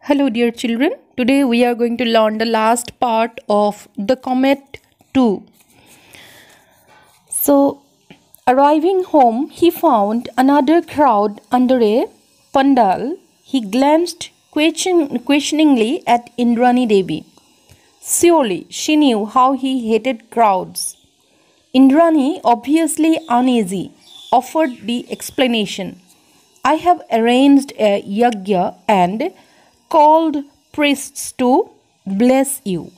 Hello dear children, today we are going to learn the last part of the Comet II. So, arriving home, he found another crowd under a pandal. He glanced questioningly at Indrani Devi. Surely, she knew how he hated crowds. Indrani, obviously uneasy, offered the explanation. I have arranged a yagya and called priests to bless you.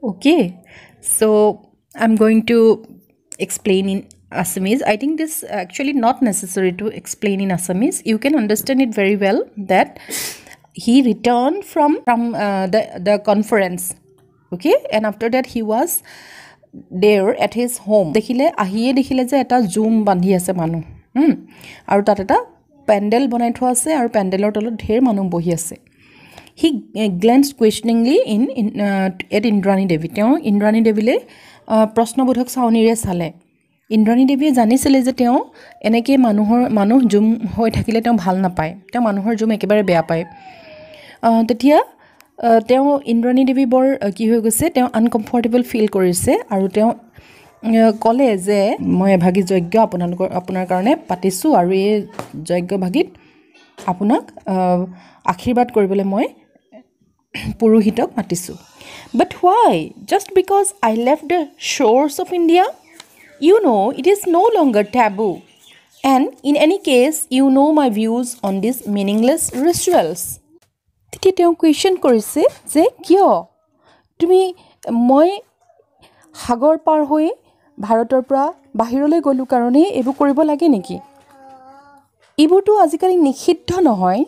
Okay, so I'm going to explain in Assamese. I think this actually not necessary to explain in Assamese. You can understand it very well that he returned from the conference. Okay, and after that he was there at his home. Dekhile ahiye dekhile je eta zoom bandhi ase manu. Aru tat eta pandal banai thwa ase aru pandalor tolot dher manu bohi ase. He glanced questioningly at Indrani Devi. Teo Indrani Devi le prashnobodhok saunire sale. Indrani Devi janisile je teo eneke manuh zoom hoi thakile teo bhal napai. Teo manuhor zoom ekebare beya pai. Tetia teo Indrani Devi bor ki hoi gose teo uncomfortable feel korise aru teo কলে যে মই এভাগী যজ্ঞ আপোনাৰ কাৰণে পাতিছো আৰু এই যজ্ঞ ভাগীত আপোনাক আশীৰ্বাদ কৰিবলৈ মই পুৰোহিতক মাতিছো but why just because I left the shores of India you know it is no longer taboo and in any case you know my views on these meaningless rituals তেতিয়া তেওঁ কোৱেশ্চন কৰিছে যে কিয় তুমি মই সাগৰ পাৰ হৈ ভাৰতৰ পৰা বাহিৰলৈ গলো কাৰণে এবোৰ কৰিব লাগে নেকি ইবোৰটো আজিকালি নিষিদ্ধ নহয়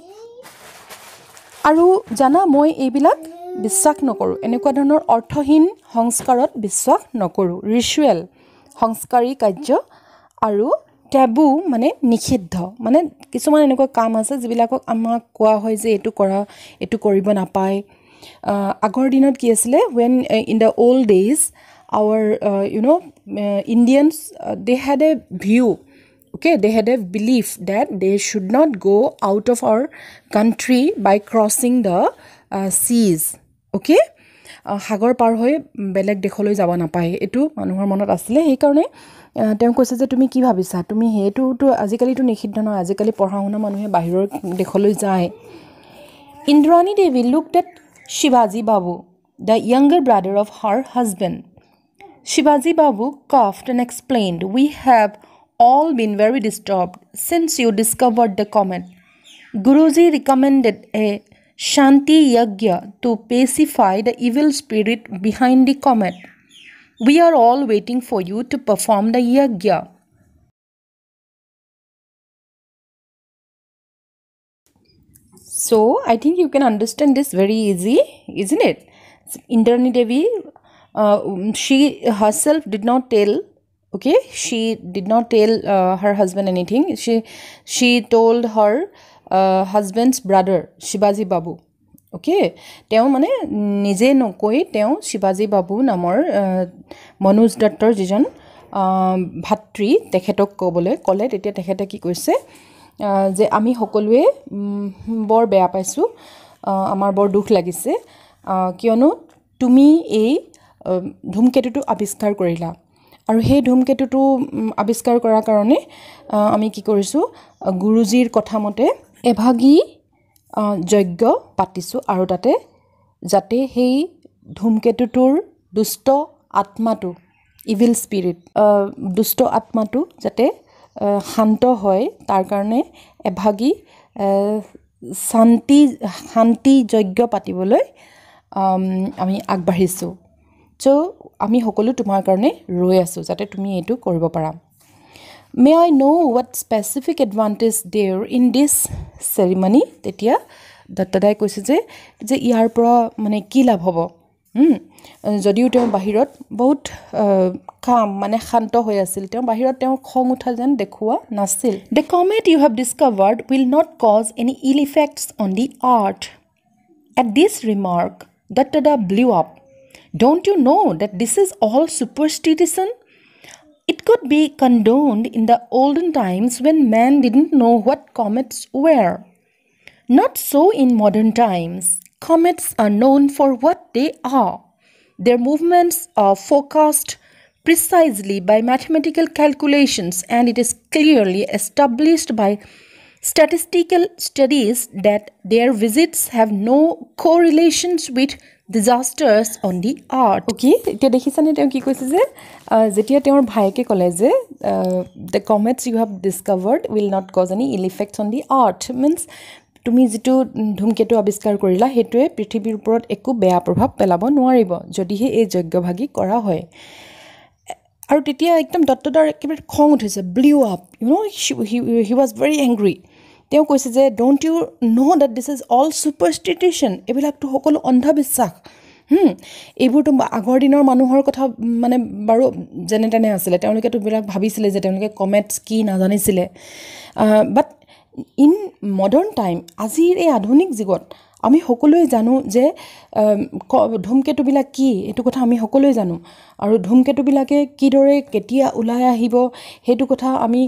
আৰু জানা মই এইবিলাক বিশ্বাস নকৰো এনেকুৱা ধৰণৰ অৰ্থহীন সংস্কাৰত বিশ্বাস নকৰো ৰিচুৱেল সংস্কাৰী কাৰ্য আৰু টেবু মানে নিষিদ্ধ মানে কিছুমান এনেকুৱা কাম আছে যিবিলাকক আমাক কোৱা হয় যে এটো কৰা এটো কৰিব নাপায় আগৰ দিনত কি আছিল when in the old days our Indians they had a view okay they had a belief that they should not go out of our country by crossing the seas okay সাগৰ পাৰ হৈ বেলেগ দেশলৈ যাব নাপায় এটো মানুহৰ মনত আছিল এই কাৰণে তেওঁ কৈছে যে তুমি কি ভাবিছা তুমি হেতুটো আজিকালি তো নিষিদ্ধ নহয় আজিকালি পঢ়া শুনা মানুহে বাহিৰৰ দেশলৈ যায় Indrani Devi looked at Shivaji Babu the younger brother of her husband Shivaji Babu coughed and explained, we have all been very disturbed since you discovered the comet. Guruji recommended a Shanti Yagya to pacify the evil spirit behind the comet. We are all waiting for you to perform the Yagya. So, I think you can understand this very easy, isn't it? Indrani Devi she herself did not tell okay she did not tell her husband anything she told her husband's brother Shivaji Babu okay teo mane nije nokoi teo Shivaji Babu namor Manoj Dattor jijon bhatri tekhetok kobole kole tetia tekhete ki koise je ami hokolwe bor beya paisu amar bor dukh lagise kionu tumi ei ধূমকেতুটো আবিষ্কাৰ কৰিলা আৰু সেই ধূমকেতুটো আবিষ্কাৰ কৰাৰ কাৰণে আমি কি কৰিছো গুৰুজীৰ কথা মতে এভাগী যজ্ঞ পাতিছো আৰু তাতে যাতে সেই ধূমকেতুটোৰ দুষ্ট আত্মাটো ইভিল স্পিৰিট দুষ্ট আত্মাটো যাতে শান্ত হয় তাৰ কাৰণে এভাগী শান্তি যজ্ঞ পাতিবলৈ আমি আগবাঢ়িছো So, আমি সকলো তোমাৰ কাৰণে ৰৈ আছো যাতে তুমি এটো কৰিব পাৰা May I know what specific advantage there in this ceremony তেতিয়া দত্তদাই কৈছে যে ইয়াৰ পৰা মানে কি লাভ হ'ব যদিও তেওঁ বাহিৰত বহুত কাম মানে শান্ত হৈ আছিল তেওঁ বাহিৰত তেওঁ খং উঠা যেন দেখুৱা নাছিল The comet you have discovered will not cause any ill effects on the earth At this remark Dattada blew up Don't you know that this is all superstition? It could be condoned in the olden times when man didn't know what comets were. Not so in modern times. Comets are known for what they are. Their movements are forecast precisely by mathematical calculations, and it is clearly established by statistical studies that their visits have no correlations with disasters on the earth. Okay, এতিয়া দেখিছানে তেওঁ কি কৈছে যে যেতিয়া তেওঁৰ ভাইকে ক'লে যে the comets you have discovered will not cause any ill effects on the earth, means তুমি যেটো ধূমকেতু আবিষ্কাৰ কৰিলা হেতুৱে পৃথিৱীৰ ওপৰত একো বেয়া প্ৰভাৱ পেলাব নোৱাৰিব যদিহে এই যজ্ঞভাগী কৰা হয় আৰু তেতিয়া একদম দত্তদাৰ একেবাৰে খং উঠিছে blew up, you know, he was very angry. তেওঁ কৈছে যে don't you know that this is all superstition, এবিলাকটো সকলো অন্ধবিশ্বাস এইবোৰটো আগৰ দিনৰ মানুহৰ কথা মানে বাৰু জেনে তেনে আছিলে তেওঁলোকেটো বিলাক ভাবিছিলে যে তেওঁলোকে কমেটস কি নাজানিছিলে বাট ইন মডাৰ্ণ টাইম আজিৰ এই আধুনিক যুগত আমি সকলোৱে জানো যে ধূমকেতুবিলাক কি এটো কথা আমি সকলোৱে জানো আৰু ধূমকেতুবিলাকে কিদৰে কেতিয়া উলাই আহিব হেতু কথা আমি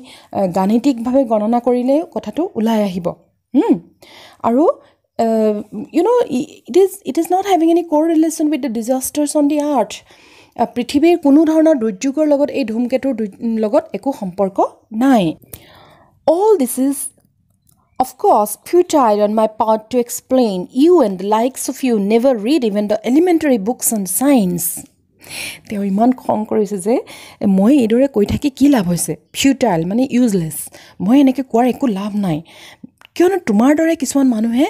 গাণিতিকভাৱে গণনা কৰিলে কথাটো উলাই আহিব আৰু you know it is not having any correlation with the disasters on the earth. পৃথিৱীৰ কোনো ধৰণৰ দুৰ্যোগৰ লগত এই ধূমকেতুৰ লগত একো সম্পৰ্ক নাই. All this is of course futile on my part to explain. You and the likes of you never read even the elementary books on science. তেওঁ ইমান খং কৰিছে যে মই এদৰে কৈ থাকি কি লাভ হৈছে ফিউটাইল মানে ইউজলেছ মই এনেকৈ কোৱাৰ একো লাভ নাই কিয়নো তোমাৰ দৰে কিছুমান মানুহে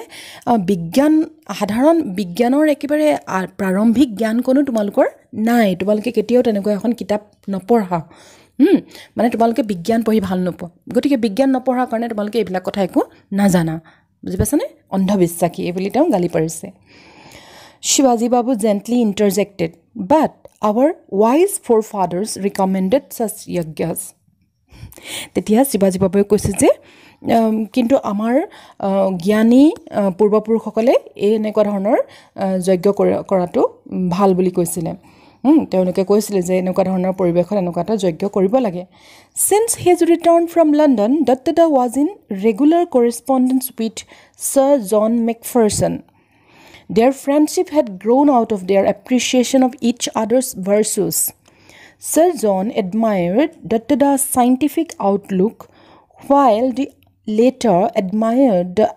বিজ্ঞান সাধাৰণ বিজ্ঞানৰ একেবাৰে প্ৰাৰম্ভিক জ্ঞান কোনো তোমালোকৰ নাই তোমালোকে কেতিয়াও তেনেকৈ এখন কিতাপ নপঢ়া মানে তোমালোকে বিজ্ঞান পঢ়ি ভাল নপোৱা গতিকে বিজ্ঞান নপঢ়াৰ কাৰণে তোমালোকে এইবিলাক কথা একো নাজানা বুজি পাছানে অন্ধবিশ্বাসী এই বুলি তেওঁ গালি পাৰিছে Shivaji Babu gently interjected, but our wise forefathers recommended such yajnas. তেতিয়া শিৱাজী বাবুৱে কৈছে যে কিন্তু আমাৰ জ্ঞানী পূৰ্বপুৰুষসকলে এই এনেকুৱা ধৰণৰ যজ্ঞ কৰাটো ভাল বুলি কৈছিলে তেওঁলোকে কৈছিলে যে এনেকুৱা ধৰণৰ পৰিবেশত এনেকুৱা এটা যজ্ঞ কৰিব লাগে since his return from London Datta was in regular correspondence with Sir John Macpherson. Their friendship had grown out of their appreciation of each other's virtues. Sir John admired Dattada's scientific outlook, while the latter admired the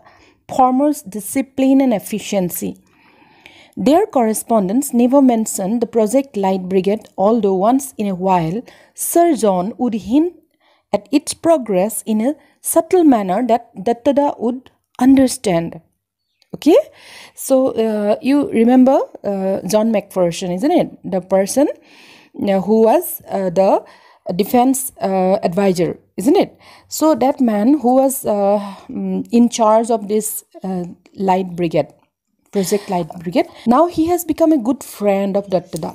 former's discipline and efficiency. Their correspondence never mentioned the Project Light Brigade, although once in a while Sir John would hint at its progress in a subtle manner that Dattada would understand. Okay, so you remember John Macpherson, isn't it? The person who was the defense advisor, isn't it? So that man who was in charge of this light brigade, Project Light Brigade, now he has become a good friend of Dattada.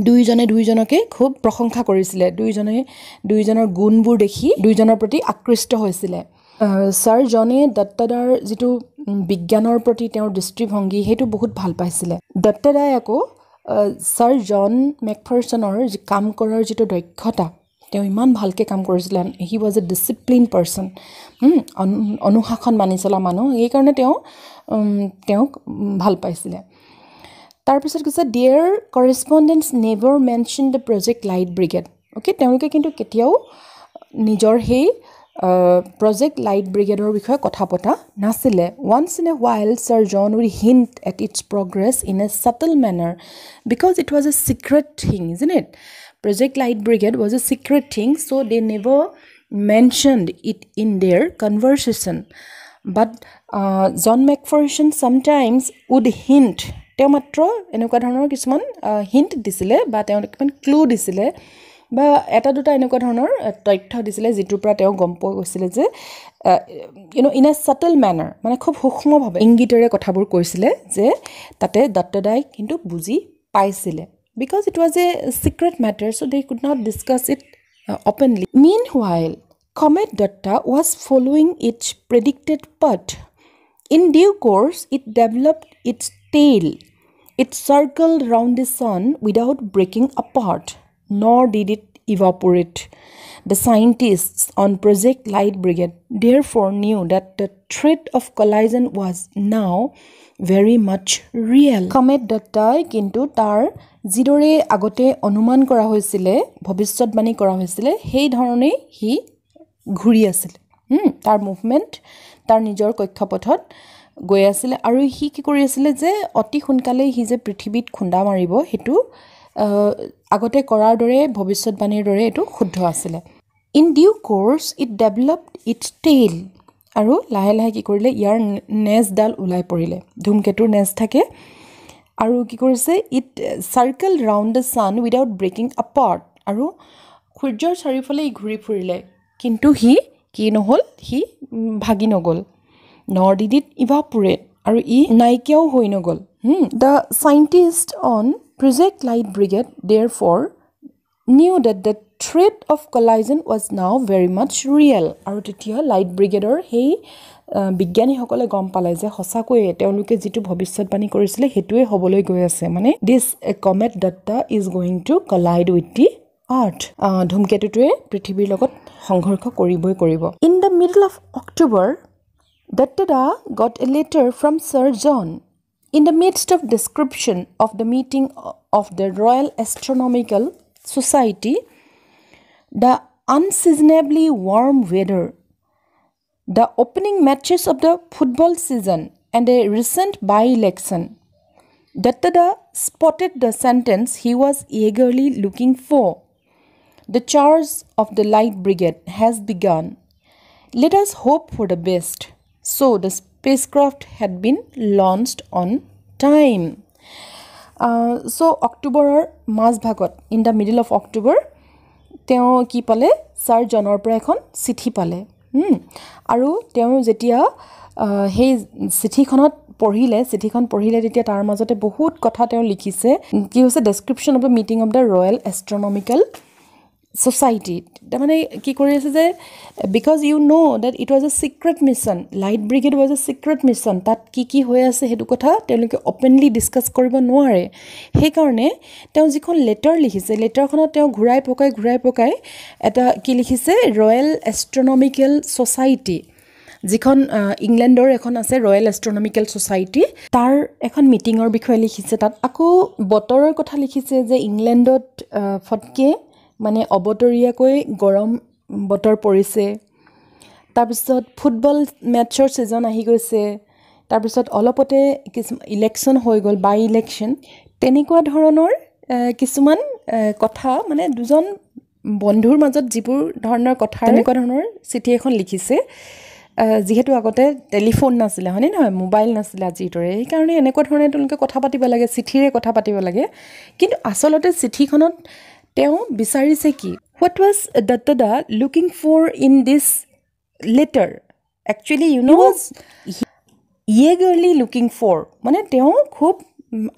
দুইজনকে খুব প্ৰশংসা কৰিছিলে দুইজনৰ গুণবোৰ দেখি দুইজনৰ প্ৰতি আকৃষ্ট হৈছিলে Sir John Dattadaৰ যেটো বিজ্ঞানৰ প্ৰতি তেওঁৰ দৃষ্টিভংগী হেতু বহুত ভাল পাইছিলে দত্তদাই আকৌ Sir John Macphersonৰ যে কাম কৰাৰ যেটো দক্ষতা তেওঁ ইমান ভালকে কাম কৰিছিল he was a disciplined person অনুশাসন মানি চলা মানুহ এই কাৰণে তেওঁ ভাল পাইছিলে তাৰ পিছত কৈছে their correspondence never mentioned the Project Light Brigade. Okay, তেওঁলোকে কিন্তু কেতিয়াও নিজৰ হেই Project Light Brigade or বিষয়ে কথা পতা নাছিলে once in a while Sir John would hint at its progress in a subtle manner because it was a secret thing, isn't it? Project Light Brigade was a secret thing, so they never mentioned it in their conversation, but John Macpherson sometimes would hint তেওঁ মাত্ৰ এনেকুৱা ধৰণৰ কিছুমান hint দিছিলে বা তেওঁ কিছুমান clue দিছিলে বা এটা দুটা এনেকুৱা ধৰণৰ তথ্য দিছিলে যেটোৰ পৰা তেওঁ গম পোৱা গৈছিলে যে in a subtle manner মানে খুব সূক্ষ্মভাৱে ইংগিতেৰে কথাবোৰ কৈছিলে যে তাতে দত্তদাই কিন্তু বুজি পাইছিলে because it was a secret matter, so they could not discuss it openly. Meanwhile, Comet Datta was following its predicted path. In due course, it developed its tail. It circled round the sun without breaking apart, nor did it evaporate. The scientists on Project Light Brigade therefore knew that the threat of collision was now very much real. Comet II কিন্তু তাৰ যিদৰে আগতে অনুমান কৰা হৈছিল ভৱিষ্যতবাণী কৰা হৈছিল সেই ধৰণে হি ঘূৰি আছিল তাৰ মুভমেন্ট তাৰ নিজৰ কক্ষপথত গৈ আছিল আৰু হি কি কৰি আছিল যে অতি সোনকালে হি যে পৃথিৱীত খুন্দা মাৰিব হেতু আগতে কৰাৰ দৰে ভৱিষ্যতবাণীৰ দৰে এটো শুদ্ধ আছিল In due course it developed its tail আৰু লাহে লাহে কি কৰিলে ইয়াৰ নেজডাল উলাই পৰিলে ধূমকেতুৰ নেজ থাকে আৰু কি কৰিছে it circled round the sun without breaking apart আৰু সূৰ্যৰ চাৰিওফালে ঘূৰি ফুৰিলে কিন্তু হি কি নহল হি ভাগি নগল nor did it evaporate আৰু ই নাইকিয়াও হৈ নগল the scientists on Project Light Brigade therefore knew that the threat of collision was now very much real আৰু তেতিয়া লাইট ব্ৰিগেডৰ সেই বিজ্ঞানীসকলে গম পালে যে হসাকৈয়ে তেওঁলোকে যেটো ভৱিষ্যতবাণী কৰিছিল হেতুৱে হবলৈ গৈ আছে মানে this comet data is going to collide with the earth ধূমকেতুটোৱে পৃথিৱীৰ লগত সংঘৰ্ষ কৰিবই কৰিব in the middle of October Datta got a letter from Sir John in the midst of description of the meeting of the Royal Astronomical Society the unseasonably warm weather, the opening matches of the football season, and a recent by-election. Datta spotted the sentence he was eagerly looking for. The charge of the Light Brigade has begun. Let us hope for the best. So the spacecraft had been launched on time. So October Mas Bhagot, in the middle of October, তেওঁ কি পালে সাৰ জনৰ পৰা এখন চিঠি পালে আৰু তেওঁ যেতিয়া সেই চিঠিখনত পঢ়িলে তেতিয়া তাৰ মাজতে বহুত কথা তেওঁ লিখিছে কি হৈছে description of the meeting of the royal astronomical society মানে কি কৰি আছে যে because you know that it was a secret mission light brigade was a secret mission তাত কি হৈ আছে হেতু কথা তেওঁলোকে openly discuss কৰিব নোৱাৰে সেই কাৰণে তেওঁ যিখন লেটাৰ লিখিছে লেটাৰখনত তেওঁ ঘুৰাই পকাই এটা কি লিখিছে ৰয়েল এষ্ট্ৰনমিক্যাল সোসাইটি যিখন ইংল্যান্ডৰ এখন আছে ৰয়েল এষ্ট্ৰনমিক্যাল সোসাইটি তাৰ এখন মিটিংৰ বিষয়ে লিখিছে তাত আকৌ বতৰৰ কথা লিখিছে যে ইংল্যান্ডত ফটকে মানে অবতৰীয়াকৈ গৰম বতৰ পৰিছে তাৰ পিছত ফুটবল মেচৰ সিজন আহি গৈছে তাৰ পিছত অলপতে ইলেকশন হৈ গল বাই ইলেকশন তেনেকুৱা ধৰণৰ কিছুমান কথা মানে দুজন বন্ধুৰ মাজত যিবোৰ ধৰণৰ কথা তেনেকুৱা ধৰণৰ চিঠি এখন লিখিছে যেহেতু আগতে টেলিফোন নাছিল হয়নে নহয় মোবাইল নাছিল আজিৰ দৰে এই কাৰণে এনেকুৱা ধৰণে তেওঁলোকে কথা পাতিব লাগে চিঠিৰে কথা পাতিব লাগে কিন্তু আসলতে চিঠিখনত তেওঁ বিচাৰিছে কি what was Datta looking for in this letter actually you know was eagerly looking for মানে তেওঁ খুব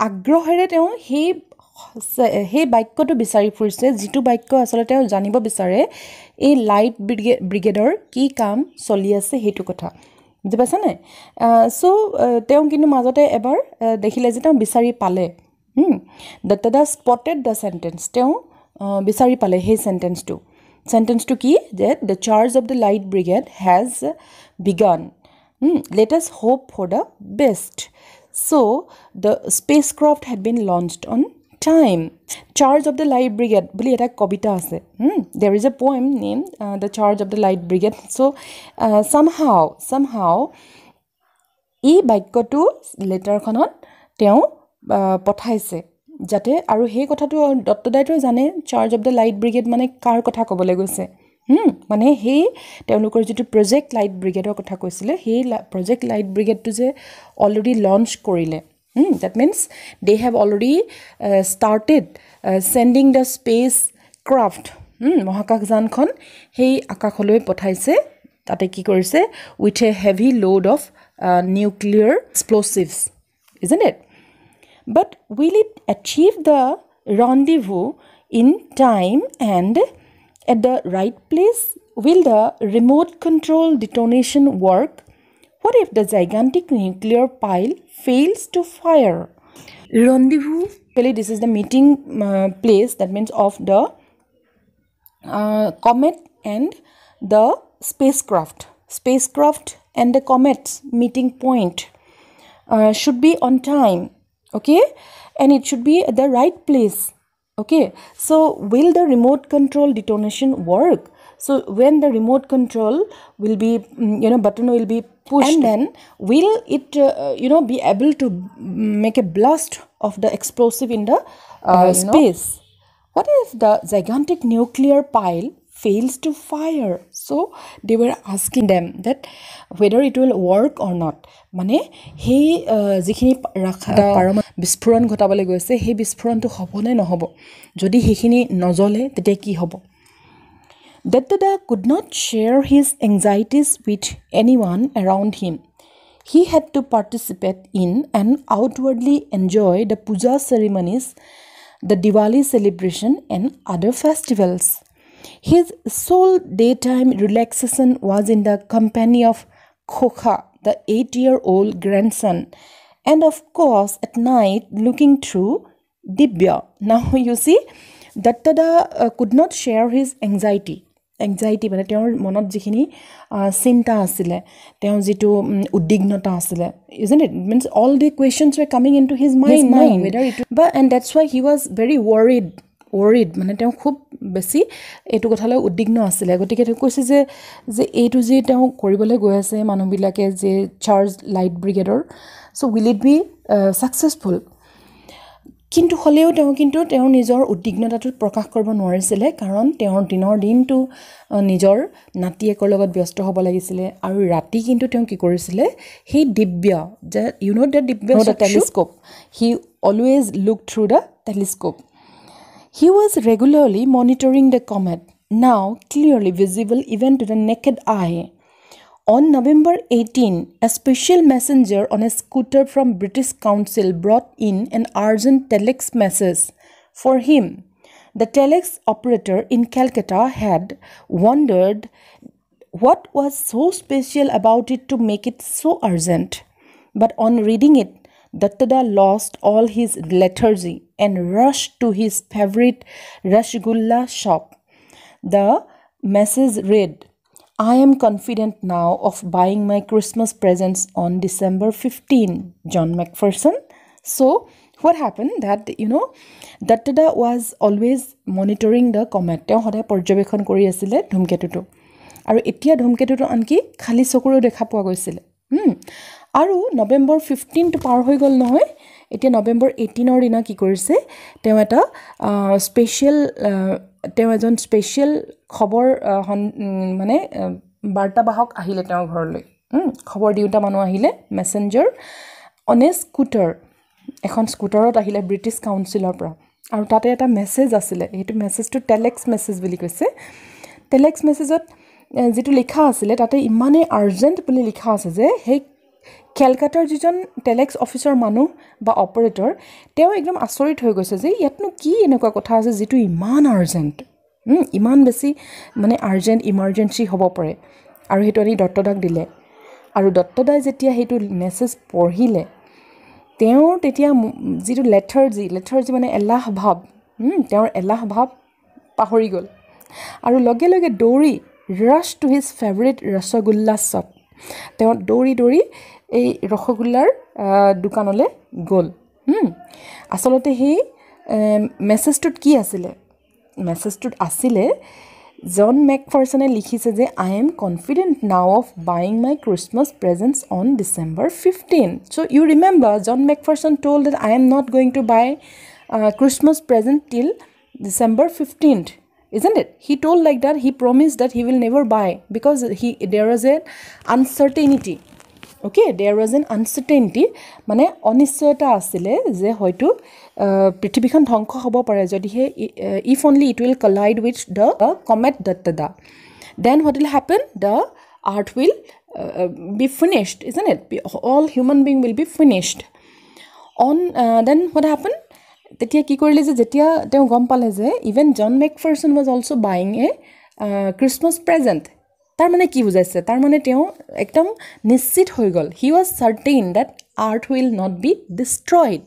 আগ্ৰহেৰে তেওঁ হে বাক্যটো বিচাৰি ফুৰিছে যেটো বাক্য আসলে তেওঁ জানিব বিচাৰে এই লাইট ব্ৰিগেডৰ কি কাম চলি আছে হেতু কথা বুজি পাইছা নাই সো তেওঁ কিন্তু মাজতে এবাৰ দেখিলে যে তেওঁ বিচাৰি পালে Datta spotted the sentence তেওঁ বিচাৰি পালে হে সেন্টেন্সটো কি that the charge of the light brigade has begun let us hope for the best so the spacecraft had been launched on time charge of the light brigade বুলি এটা কবিতা আছে there is a poem named the charge of the light brigade so somehow এই বাক্যটো লেটাৰখনত তেওঁ পঠাইছে যাতে আৰু সেই কথাটো দত্তদাইটো জানে charge of the light brigade মানে কাৰ কথা ক'বলৈ গৈছে মানে সেই তেওঁলোকৰ যেটো প্ৰজেক্ট লাইট ব্ৰিগেডৰ কথা কৈছিলে সেই প্ৰজেক্ট লাইট ব্ৰিগেডটো যে অলৰেডি লঞ্চ কৰিলে that means they have already started sending the space craft মহাকাশযানখন সেই আকাশলৈ পঠাইছে তাতে কি কৰিছে with a heavy load of nuclear explosives isn't it but will it achieve the rendezvous in time and at the right place will the remote control detonation work what if the gigantic nuclear pile fails to fire rendezvous really this is the meeting place that means of the comet and the spacecraft and the comet's meeting point should be on time, okay, and it should be at the right place, okay. So will the remote control detonation work? So when the remote control will be button will be pushed, and then will it be able to make a blast of the explosive in the space? What if the gigantic nuclear pile fails to fire? So they were asking them that whether it will work or not. Mane he jikhini param bisphoron ghotabole goise he bisphoron to hobo na nohobo jodi hekhini nojole tete ki hobo. Datta could not share his anxieties with anyone around him. He had to participate in and outwardly enjoy the puja ceremonies, the Diwali celebration and other festivals. His sole daytime relaxation was in the company of Khokha, the 8-year-old grandson, and of course at night looking through Dibya. Now you see, Datta could not share his anxiety মানে তেওঁৰ মনত যিখিনি চিন্তা আছিল তেওঁ যেটো উদ্বিগ্নতা আছিল, isn't it? Means all the questions were coming into his mind whether it but and that's why he was very worried মানে তেওঁ খুব বেছি এটো কথালৈ উদ্বিগ্ন আছিল গতিকে তেওঁ কৈছে যে এইটো যে তেওঁ কৰিবলৈ গৈ আছে মানুহবিলাকে যে চাৰ্জ লাইট ব্ৰিগেডৰ so will it be successful? কিন্তু হলেও তেওঁ নিজৰ উদ্বিগ্নতাটো প্ৰকাশ কৰিব নোৱাৰিছিল কাৰণ তেওঁৰ দিনৰ দিনটো নিজৰ নাতিয়েকৰ লগত ব্যস্ত হ'ব লাগিছিল আৰু ৰাতি কিন্তু তেওঁ কি কৰিছিল হে দিব্য যে the Divya telescope he always looked through the telescope. He was regularly monitoring the comet, now clearly visible even to the naked eye. On November 18, a special messenger on a scooter from British Council brought in an urgent telex message for him. The telex operator in Calcutta had wondered what was so special about it to make it so urgent. But on reading it, Datta lost all his lethargy and rushed to his favorite Rasgulla shop. The message read, I am confident now of buying my Christmas presents on December 15, John McPherson. So, what happened that, Datta was always monitoring the comet. তেওঁ সদায় পৰ্যবেক্ষণ কৰি আছিল ধূমকেতুটো আৰু এতিয়া ধূমকেতুটো আনকি খালি চকুৰে দেখা পোৱা গৈছিল আৰু নৱেম্বৰ 15 টো পাৰ হৈ গল নহয় এতিয়া নৱেম্বৰ 18 ৰ দিনা কি কৰিছে তেওঁ এটা স্পেশাল তেওঁ এজন স্পেশাল খবৰ মানে বাৰ্তাবাহক আহিলে তেওঁৰ ঘৰলৈ খবৰ দিওঁতা মানুহ আহিলে মেসেঞ্জাৰ অন এ স্কুটাৰ এখন স্কুটাৰত আহিলে ব্ৰিটিছ কাউন্সিলৰ পৰা আৰু তাতে এটা মেসেজ আছিল এইটো মেসেজটো টেলেক্স মেসেজ বুলি কৈছে টেলেক্স মেসেজত যেটো লিখা আছিল তাতে ইমানে আৰ্জেন্ট বুলি লিখা আছে যে হে কেলকাতাৰ যিজন টেলেক্স অফিচাৰ মানুহ বা অপাৰেটৰ তেওঁ একদম আচৰিত হৈ গৈছে যে ইয়াতনো কি এনেকুৱা কথা আছে যেটো ইমান আৰ্জেন্ট ইমান বেছি মানে আৰ্জেন্ট ইমাৰ্জেন্সি হ'ব পাৰে আৰু হেতু আনি দত্তদাক দিলে আৰু দত্তদাই যেতিয়া হেতু মেসেজ পঢ়িলে তেওঁৰ তেতিয়া যেটো লেথাৰ্জি মানে এলাহ ভাব তেওঁৰ এলাহ ভাব পাহৰি গল আৰু লগে লগে দৌৰি rush to his favorite rasgulla shop. তেওঁ দৌৰি এই ৰসগোল্লাৰ দোকানলৈ গল আসলতে হে মেসেজটোত কি আছিল মেসেজটোত আছিল জন মেকফাৰসনে লিখিছে যে I am confident now of buying my Christmas presents on December 15. So you remember John McPherson told that I am not going to buy Christmas present till December 15th. Isn't it? He told like that. He promised that he will never buy because there was an uncertainty. Okay, there was an uncertainty. মানে অনিশ্চয়তা আছিল যে হয়তো পৃথিৱীখন ধ্বংস হ'ব পাৰে যদি হে if only it will collide with the comet Datta. Then what will happen? The earth will be finished, isn't it? All human being will be finished. On then what happened? তেতিয়া কি কৰিলে যে যেতিয়া তেওঁ গম পালে যে even John Macpherson was also buying a Christmas present. তাৰ মানে কি বুজাইছে তাৰ মানে তেওঁ একদম নিশ্চিত হৈ গল he was certain that earth will not be destroyed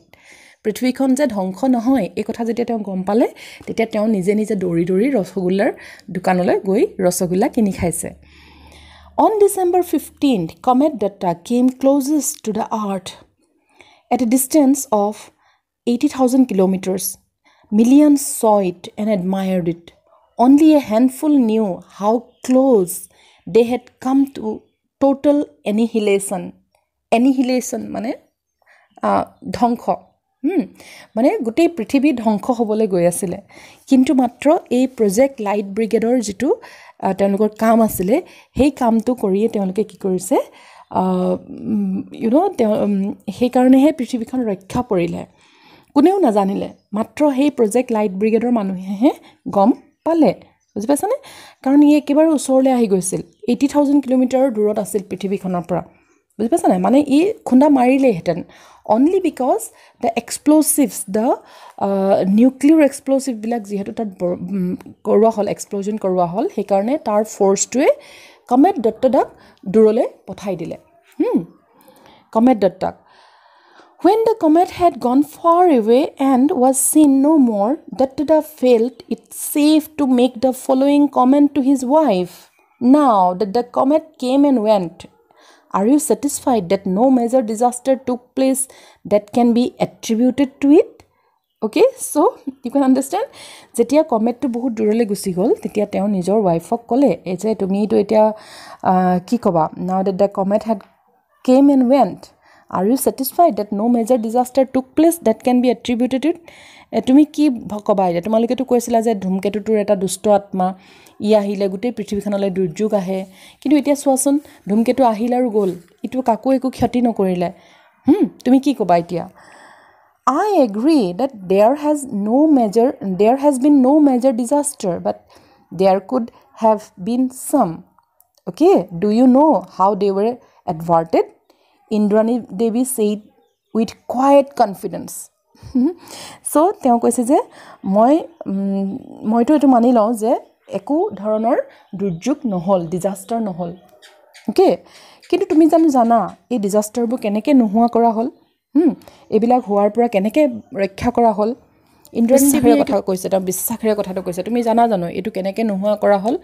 পৃথিৱীখন যে ধ্বংস নহয় এই কথা যেতিয়া তেওঁ গম পালে তেতিয়া তেওঁ নিজে নিজে দৌৰি দৌৰি ৰসগোল্লাৰ দোকানলৈ গৈ ৰসগোল্লা কিনি খাইছে On December 15th Comet II came closest to the earth at a distance of 80,000 kilometers millions saw it and admired it only a handful knew how close they had come to total annihilation মানে ধ্বংস মানে গোটেই পৃথিৱী ধ্বংস হ'বলৈ গৈ আছিল কিন্তু মাত্ৰ এই প্ৰজেক্ট লাইট ব্ৰিগেডৰ যেটো তেওঁলোকৰ কাম আছিল সেই কামটো কৰিয়ে তেওঁলোকে কি কৰিছে সেই কাৰণেহে পৃথিৱীখন ৰক্ষা পৰিলে কোনেও নাজানিলে মাত্ৰ সেই প্ৰজেক্ট লাইট ব্ৰিগেডৰ মানুহেহে গম পালে বুজি পাছনে কাৰণ ই একেবাৰে ওচৰলৈ আহি গৈছিল 80000 কিলোমিটাৰ দূৰত আছিল পৃথিৱীখনৰ পৰা বুজি পাছনে মানে ই খুন্দা মাৰিলে হেতেন only because the explosives the nuclear explosive বিলাক যেহেতু তাত কৰোৱা হল এক্সপ্লোজন কৰোৱা হল সেই কাৰণে তাৰ ফোৰ্সটোৱে কমেট দত্তক দূৰলৈ পঠাই দিলে কমেট দত্তক When the comet had gone far away and was seen no more, Datta felt it safe to make the following comment to his wife. Now that the comet came and went, are you satisfied that no major disaster took place that can be attributed to it? Okay, so you can understand. Jetia comet to bahut durole gusi gol, tetia teo nijor wife ok kole, eje tumi to etia ki koba. Now that the comet had came and went, are you satisfied that no major disaster took place that can be attributed to it? তুমি কি ভকবা এটা তোমালোকে তো কৈছিলা যে ধূমকেতুটোৰ এটা দুষ্ট আত্মা ই আহিলে গোটেই পৃথিৱীখনলৈ দুৰ্যোগ আহে কিন্তু এতিয়া চোৱাচোন ধূমকেতু আহিল আৰু গল ইটো কাকো একো ক্ষতি নকৰিলে তুমি কি কবা এতিয়া I agree that there has been no major disaster but there could have been some okay do you know how they were averted Indrani Devi said with quiet confidence so তেওঁ কৈছে যে মই তো এটো মানি লওঁ যে একো ধৰণৰ দুৰ্যোগ নহল ডিজাস্টাৰ নহল ওকে কিন্তু তুমি জানা এই ডিজাস্টাৰবোৰ কেনেকৈ নোহোৱা কৰা হল এবিলাক হোৱাৰ পৰা কেনেকৈ ৰক্ষা কৰা হল ইন্দ্ৰনীৰ কথা কৈছে তেওঁ বিশ্বাসেৰে কথাটো কৈছে তুমি জানা এটো কেনেকৈ নোহোৱা কৰা হল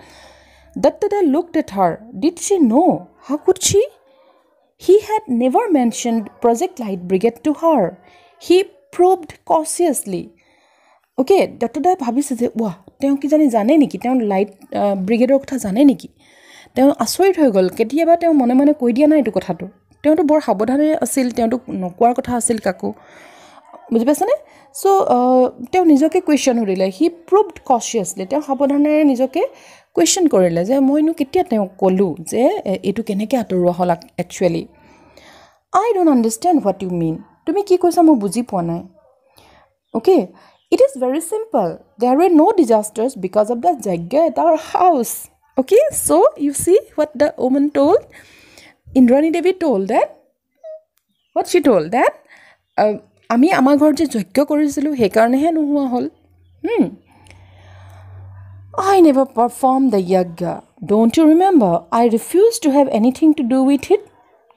Datta looked at her did she know how could she He had never mentioned Project Light Brigade to her. He probed cautiously. Okay, Datta ভাবিছে যে ওয়া তেওঁ কি জানি জানে নেকি তেওঁ লাইট ব্ৰিগেডৰ কথা জানে নেকি তেওঁ আচৰিত হৈ গল কেতিয়াবা তেওঁ মনে মনে কৈ দিয়া নাই এটো কথাটো তেওঁটো বৰ সাৱধানে আছিল তেওঁটো নকোৱাৰ কথা আছিল কাকো বুজি পাছনে সো তেওঁ নিজকে কোৱেশ্চন কৰিলে হি probed cautiously তেওঁ সাৱধানেৰে নিজকে কোৱেশ্চন কৰিলে যে মইনো কেতিয়া তেওঁ কলো যে এটো কেনেকৈ আতৰুৱা হল actually I don't understand what you mean তুমি কি কৈছা মই বুজি পোৱা নাই okay it is very simple there were no disasters because of the jagya at our house okay so you see what the woman told Indrani Devi told that what she told that আমি আমাৰ ঘৰ যে যজ্ঞ কৰিছিলো হে কাৰণেহে নোহোৱা হল I never performed the yagya. Don't you remember? I refused to have anything to do with it.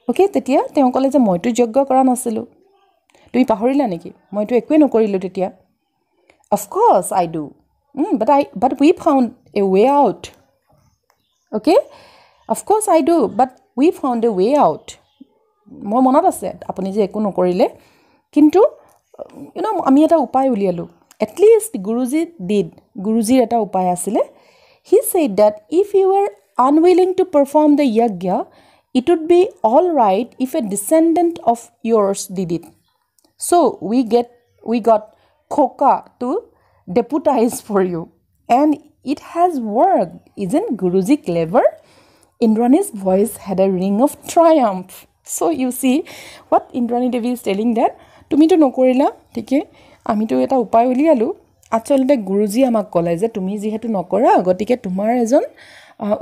Okay, tetia তেওঁ কলে যে মইতো যজ্ঞ কৰা নাছিলো তুমি পাহৰিলা নেকি মইতো একোৱে নকৰিলো তেতিয়া Of course I do. But we found a way out. Okay? Of course I do, but we found a way out. মই মনত আছে আপুনি যে একো নকৰিলে কিন্তু আমি এটা উপায় উলিয়ালো At least Guruji's eta upay asile. He said that if you were unwilling to perform the yagya, it would be all right if a descendant of yours did it. So we got Khoka to deputize for you. And it has worked. Isn't Guruji clever? Indrani's voice had a ring of triumph. So you see what Indrani Devi is telling that. Tumi to nokorila, okay? আমি তো এটা উপায় উলিয়ালো আচলতে গুৰুজি আমাক কলে যে তুমি যেহেতু নকৰা গতিকে তোমাৰ এজন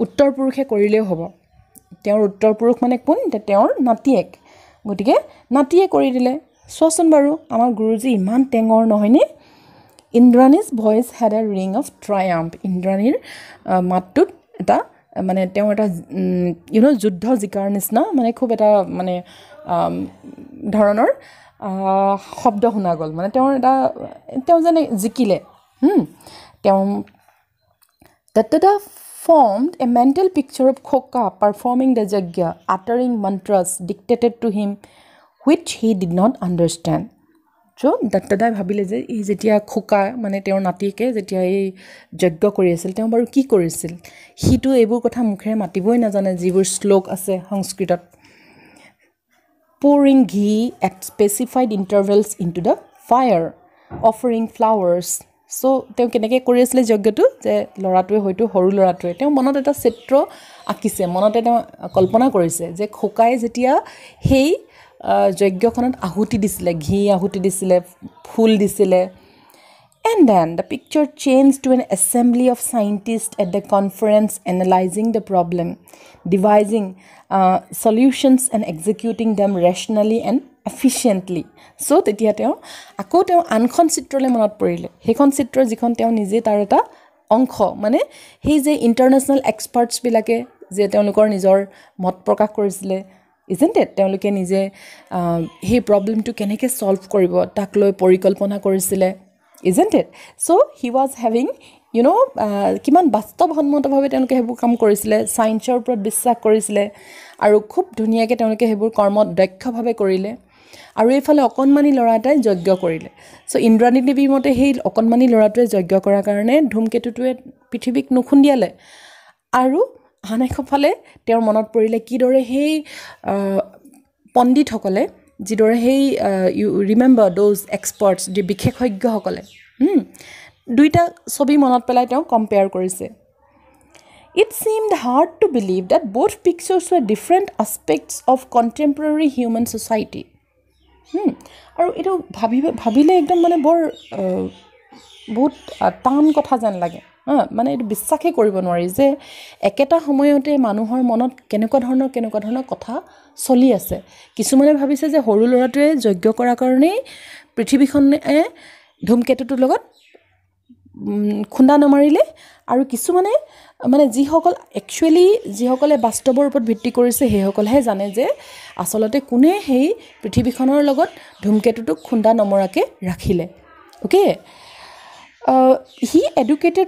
উত্তৰ পুৰুষে কৰিলেও হ'ব তেওঁৰ উত্তৰ পুৰুষ মানে কোন তেওঁৰ নাতিয়েক গতিকে নাতিয়ে কৰি দিলে সোচন বাৰু আমাৰ গুৰুজি ইমান টেঙৰ নহয়নে Indrani's voice had a ring of triumph Indraniৰ মাতটোত এটা মানে তেওঁ এটা যুদ্ধ জিকাৰ নিচিনা মানে খুব এটা মানে ধৰণৰ শব্দ শুনা গ'ল মানে তেওঁ যেনে জিকিলে Datta formed a mental picture of Khoka performing the yajna, uttering mantras dictated to him, which he did not understand. So, Datta ভাবিলে যে এই যেতিয়া খোকা মানে তেওঁৰ নাতিকে যেতিয়া এই যজ্ঞ কৰি আছিল তেওঁ বাৰু কি কৰিছিল হিটো এইবোৰ কথা মুখেৰে মাতিবই নাজানে যিবোৰ শ্লোক আছে সংস্কৃতত pouring ghee at specified intervals into the fire, offering flowers. So, তেওঁ কেনেকৈ কৰি আছিলে যজ্ঞটো যে লৰাটোৱে হয়তো সৰু লৰাটোৱে তেওঁ মনত এটা চিত্ৰ আঁকিছে মনত এটা কল্পনা কৰিছে যে খোকাই যেতিয়া সেই যজ্ঞখনত আহুতি দিছিলে ঘি আহুতি দিছিলে ফুল দিছিলে And then the picture changed to an assembly of scientists at the conference analyzing the problem, devising solutions and executing them rationally and efficiently. So, তেতিয়া তেওঁ আকৌ তেওঁ আনখন চিত্ৰলৈ মনত পৰিলে সেইখন চিত্ৰ যিখন তেওঁ নিজে তাৰ এটা অংশ মানে সেই যে ইণ্টাৰনেশ্যনেল এক্সপাৰ্টছবিলাকে যে তেওঁলোকৰ নিজৰ মত প্ৰকাশ কৰিছিলে isn't it তেওঁলোকে নিজে সেই প্ৰবলেমটো কেনেকৈ সলভ কৰিব তাক লৈ পৰিকল্পনা কৰিছিলে isn't it so he was having you know কিমান বাস্তৱসন্মতভাৱে তেওঁলোকে হেবোৰ কাম কৰিছিলে সায়েন্সৰ ওপৰত বিশ্বাস কৰিছিলে আৰু খুব ধুনিয়াকৈ তেওঁলোকে হেবোৰ কৰ্ম দক্ষভাৱে কৰিলে আৰু এইফালে অকনমানি লৰা এটাই যজ্ঞ কৰিলে সো ইন্দ্ৰাণী দেৱী মতে সেই অকনমানি লৰাটোৱে যজ্ঞ কৰাৰ কাৰণে ধূমকেতুটোৱে পৃথিৱীক নুখুন্দিয়ালে আৰু হানেখফালে তেওঁৰ মনত পৰিলে কিদৰে সেই পণ্ডিতসকলে যিদৰে সেই ইউ ৰিমেম্বাৰ দোজ এক্সপাৰ্টছ দি বিশেষজ্ঞসকলে দুইটা ছবি মনত পেলাই তেওঁ কম্পেয়াৰ কৰিছে It seemed hard to believe that both pictures were different aspects of contemporary human society. আৰু এটো ভাবিলে একদম মানে বৰ বহুত টান কথা যেন লাগে মানে এটো বিশ্বাসে কৰিব নোৱাৰি যে একেটা সময়তে মানুহৰ মনত কেনেকুৱা ধৰণৰ কথা চলি আছে কিছুমানে ভাবিছে যে সৰু লৰাটোৱে যজ্ঞ কৰাৰ কাৰণে পৃথিৱীখনে ধূমকেতুটোৰ লগত খুন্দা নমাৰিলে আৰু কিছুমানে মানে যিসকলে বাস্তৱৰ ওপৰত ভিত্তি কৰিছে হেসকলহে জানে যে আসলতে কোনে হেই পৃথিৱীখনৰ লগত ধূমকেতুটোক খুন্দা নমৰাকে ৰাখিলে okay he educated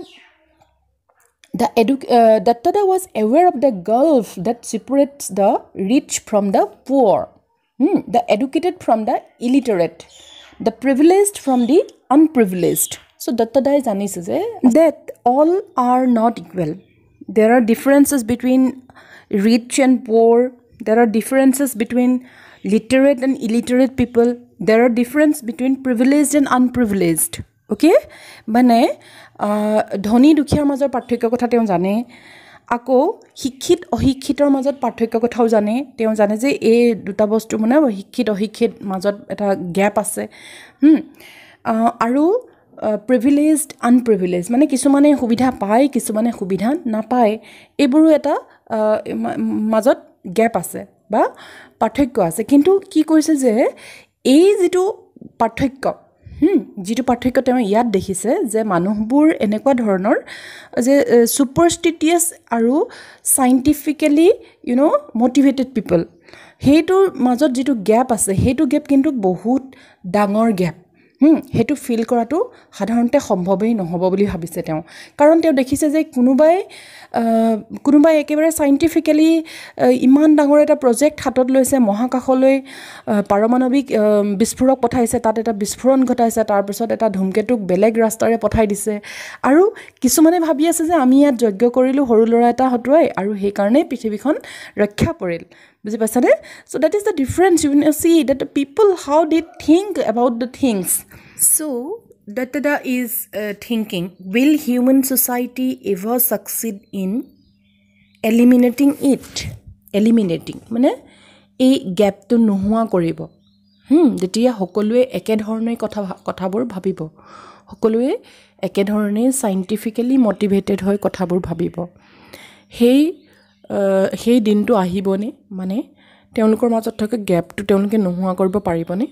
Datta was aware of the gulf that separates the rich from the poor the educated from the illiterate the privileged from the unprivileged so Datta janise je that all are not equal there are differences between rich and poor there are differences between literate and illiterate people there are difference between privileged and unprivileged okay মানে ধনী দুখীয়াৰ মাজৰ পাৰ্থক্য কথা তেওঁ জানে আকৌ শিক্ষিত অশিক্ষিতৰ মাজত পাৰ্থক্য কথাও জানে তেওঁ জানে যে এই দুটা বস্তু মানে শিক্ষিত অশিক্ষিত মাজত এটা গ্যাপ আছে আৰু privileged unprivileged মানে কিছুমানে সুবিধা পায় কিছুমানে সুবিধা নাপায় এইবোৰো এটা মাজত গ্যাপ আছে বা পাৰ্থক্য আছে কিন্তু কি কৈছে যে এই যেটো পাৰ্থক্য যেটো পাৰ্থক্য তেওঁ ইয়াত দেখিছে যে মানুহবোৰ এনেকুৱা ধৰণৰ যে সুপাৰস্টিটিয়াস আৰু সাইন্টিফিক্যালি ইউ নো মোটিভেটেড পিপল হেইটোৰ মাজত যেটো গ্যাপ আছে হেইটো গ্যাপ কিন্তু বহুত ডাঙৰ গ্যাপ হেতু ফিল কৰাটো সাধাৰণতে সম্ভৱেই নহব বুলি ভাবিছে তেওঁ কাৰণ তেওঁ দেখিছে যে কোনোবাই একেবাৰে সাইন্টিফিক্যালি ইমান ডাঙৰ এটা প্ৰজেক্ট হাতত লৈছে মহাকাশলৈ পাৰমাণৱিক বিস্ফোৰক পঠাইছে তাত এটা বিস্ফোৰণ ঘটাইছে তাৰ পিছত এটা ধূমকেতুক বেলেগ ৰাস্তাৰে পঠাই দিছে আৰু কিছুমানে ভাবি আছে যে আমি ইয়াত যজ্ঞ কৰিলো সৰু লৰা এটা হতুৱাই আৰু সেই কাৰণে পৃথিৱীখন ৰক্ষা পৰিল বুজি পাছানে so that is the difference you can see that the people how they think about the things so Datta is thinking will human society ever succeed in eliminating মানে এই গ্যাপটো নোহোৱা কৰিব যেতিয়া সকলোৱে একে ধৰণে কথাবোৰ ভাবিব সকলোৱে একে ধৰণে সাইন্টিফিক্যালি মোটিভেটেড হৈ কথাবোৰ ভাবিব সেই দিনটো আহিবনে মানে তেওঁলোকৰ মাজত থকা গ্যাপটো তেওঁলোকে নোহোৱা কৰিব পাৰিবনে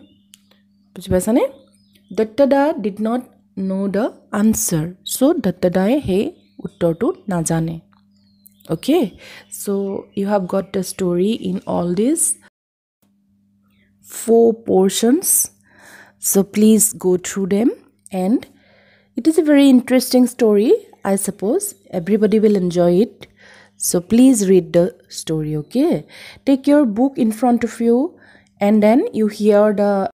বুজি পাইছানে Datta did not know the answer so Datta he uttortu najane okay so you have got the story in all this 4 portions. So please go through them, and it is a very interesting story. I suppose everybody will enjoy it. So please read the story, okay? Take your book in front of you, and then you hear the